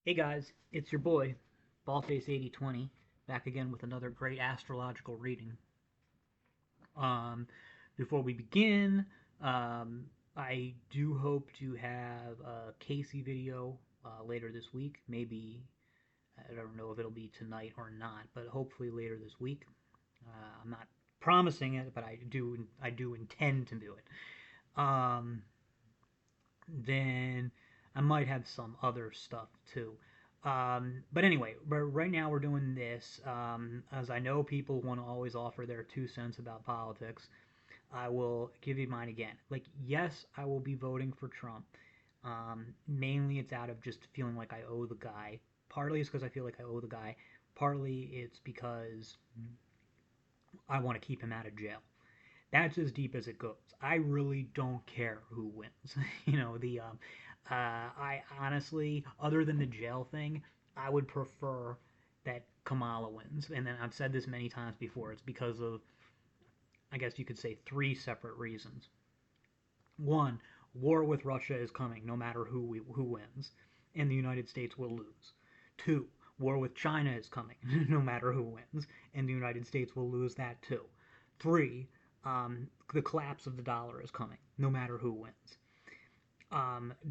Hey guys, it's your boy, Ballface8020, back again with another great astrological reading. Um, Before we begin, um, I do hope to have a Casey video later this week. Maybe, I don't know if it'll be tonight or not, but hopefully later this week. I'm not promising it, but I do intend to do it. Then I might have some other stuff too. But anyway, right now we're doing this. As I know people want to always offer their 2 cents about politics, I will give you mine again. Like, yes, I will be voting for Trump. Mainly it's out of just feeling like I owe the guy. Partly it's because I feel like I owe the guy. Partly it's because I want to keep him out of jail. That's as deep as it goes. I really don't care who wins. I honestly, other than the jail thing, I would prefer that Kamala wins. And then I've said this many times before. It's because of, I guess you could say, three separate reasons. One, war with Russia is coming, no matter who wins, and the United States will lose. Two, war with China is coming, no matter who wins, and the United States will lose that too. Three, the collapse of the dollar is coming, no matter who wins.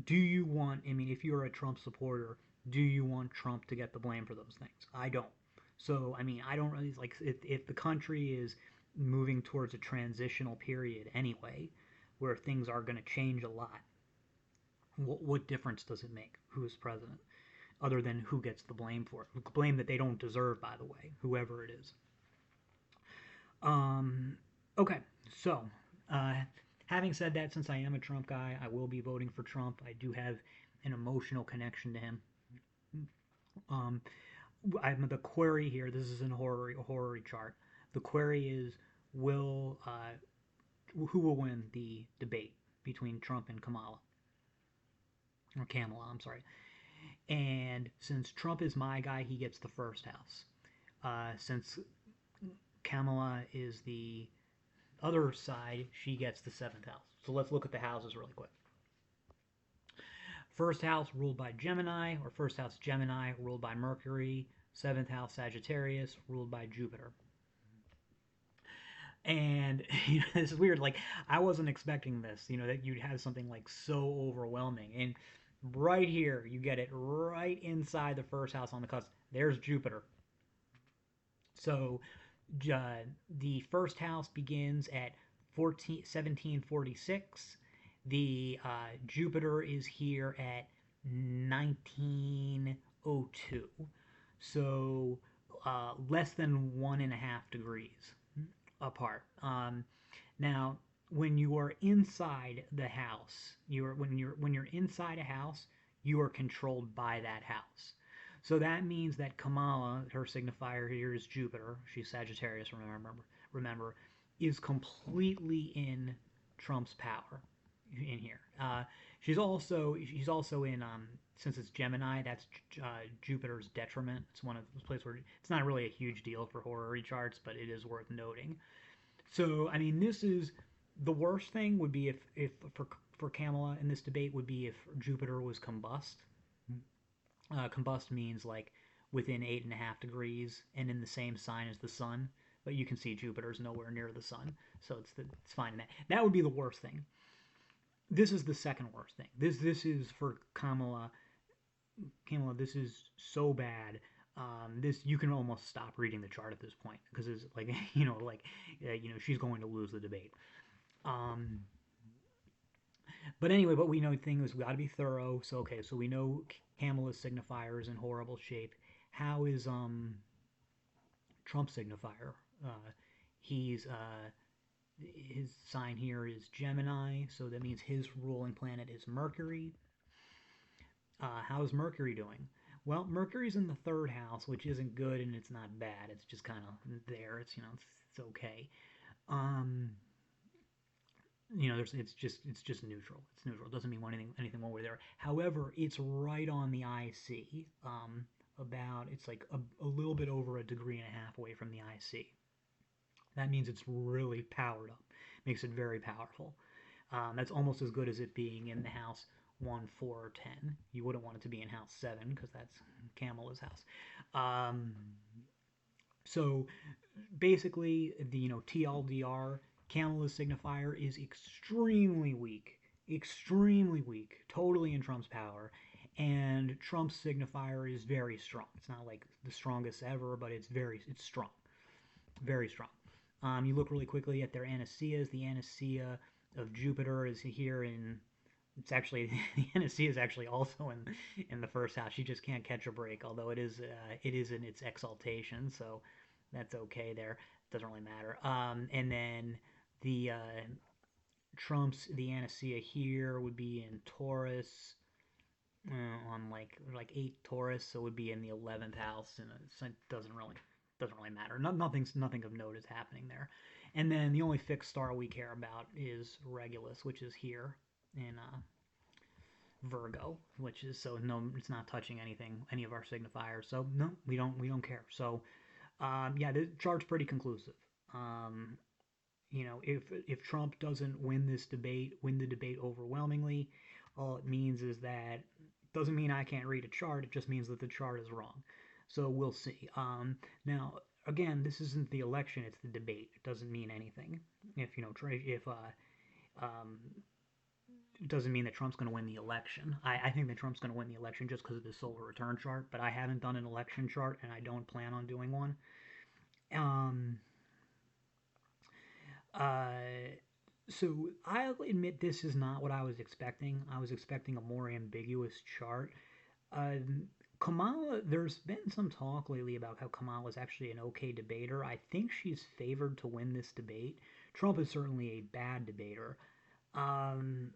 Do you want, I mean, if you're a Trump supporter, do you want Trump to get the blame for those things? I don't. So, I mean, I don't really, like, if the country is moving towards a transitional period anyway, where things are going to change a lot, what difference does it make who is president, other than who gets the blame for it? Blame that they don't deserve, by the way, whoever it is. Um, okay, so uh, having said that, since I am a Trump guy, I will be voting for Trump. I do have an emotional connection to him. Um, I'm the query here. This is a horror chart. The query is will who will win the debate between Trump and Kamala or Kamala? I'm sorry. And since Trump is my guy, he gets the first house. Since Kamala is the other side, she gets the seventh house. So let's look at the houses really quick. First house ruled by Gemini, or first house Gemini ruled by Mercury. Seventh house Sagittarius ruled by Jupiter. And this is weird. Like, I wasn't expecting this. That you'd have something like so overwhelming. And right here, you get it right inside the first house on the cusp. There's Jupiter. So the first house begins at 1746. The Jupiter is here at 1902. So less than 1.5 degrees apart. Now, when you are inside the house, when you're inside a house, you are controlled by that house. So that means that Kamala, her signifier here is Jupiter. She's Sagittarius. Remember, is completely in Trump's power in here. She's also in since it's Gemini, that's Jupiter's detriment. It's one of those places where it's not really a huge deal for horary charts, but it is worth noting. So, I mean, this is the worst thing would be if for Kamala in this debate would be if Jupiter was combust. Combust means like within 8.5 degrees and in the same sign as the sun. But you can see Jupiter's nowhere near the sun, so it's fine in that. That would be the worst thing. This is the second worst thing. This is for Kamala. Kamala, this is so bad. This you can almost stop reading the chart at this point because it's like she's going to lose the debate. Um, but anyway, what we know thing is we got to be thorough. So okay, so we know Kamala's signifier is in horrible shape. How is Trump signifier? He's his sign here is Gemini, so that means his ruling planet is Mercury. How's Mercury doing? Well, Mercury's in the third house, which isn't good and it's not bad. It's just kind of there. It's okay. Um, it's just neutral. It's neutral. It doesn't mean anything one way or the other. However, it's right on the IC. It's like a little bit over a degree and a half away from the IC. That means it's really powered up. Makes it very powerful. That's almost as good as it being in the house 1, 4, or 10. You wouldn't want it to be in house 7 because that's Kamala's house. Um, so basically, the TLDR, Kamala's signifier is extremely weak, totally in Trump's power, and Trump's signifier is very strong. It's not like the strongest ever, but it's strong, very strong. You look really quickly at their anaceas. The anacea of Jupiter is here in. It's actually the anacea is actually also in the first house. She just can't catch a break, although it is in its exaltation, so that's okay there. Doesn't really matter. And then the Trump's the Anicea here would be in Taurus on like 8 Taurus, so it would be in the 11th house, and it doesn't really matter. Nothing of note is happening there. And then the only fixed star we care about is Regulus, which is here in Virgo, which is so no, it's not touching any of our signifiers. So no, we don't care. So yeah, the chart's pretty conclusive. Um, if Trump doesn't win the debate overwhelmingly, all it means is that doesn't mean I can't read a chart. It just means that the chart is wrong. So we'll see. Now, again, this isn't the election; it's the debate. It doesn't mean anything. If um, it doesn't mean that Trump's going to win the election. I think that Trump's going to win the election just because of the solar return chart. But I haven't done an election chart, and I don't plan on doing one. Um, Uh, so I'll admit this is not what I was expecting. I was expecting a more ambiguous chart. Kamala, there's been some talk lately about how Kamala is actually an okay debater. I think she's favored to win this debate. Trump is certainly a bad debater. Um,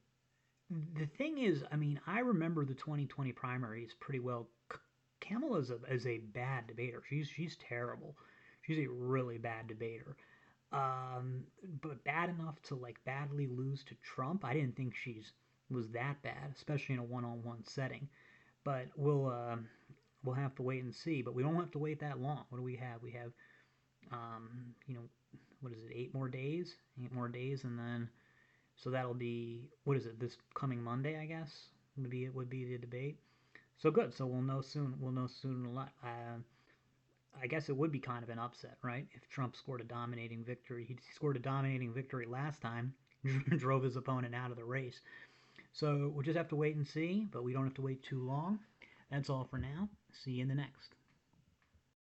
the thing is, I mean, I remember the 2020 primaries pretty well. Kamala is a bad debater. She's terrible. She's a really bad debater. Um, but bad enough to like badly lose to Trump. I didn't think she's was that bad, especially in a one-on-one setting. But we'll have to wait and see. But we don't have to wait that long. What do we have? We have you know what is it? 8 more days. 8 more days, and then so that'll be what is it? This coming Monday, I guess would be the debate. So good. So we'll know soon. We'll know soon a lot. I guess it would be kind of an upset, right? If Trump scored a dominating victory. He scored a dominating victory last time, drove his opponent out of the race. So we'll just have to wait and see, but we don't have to wait too long. That's all for now. See you in the next.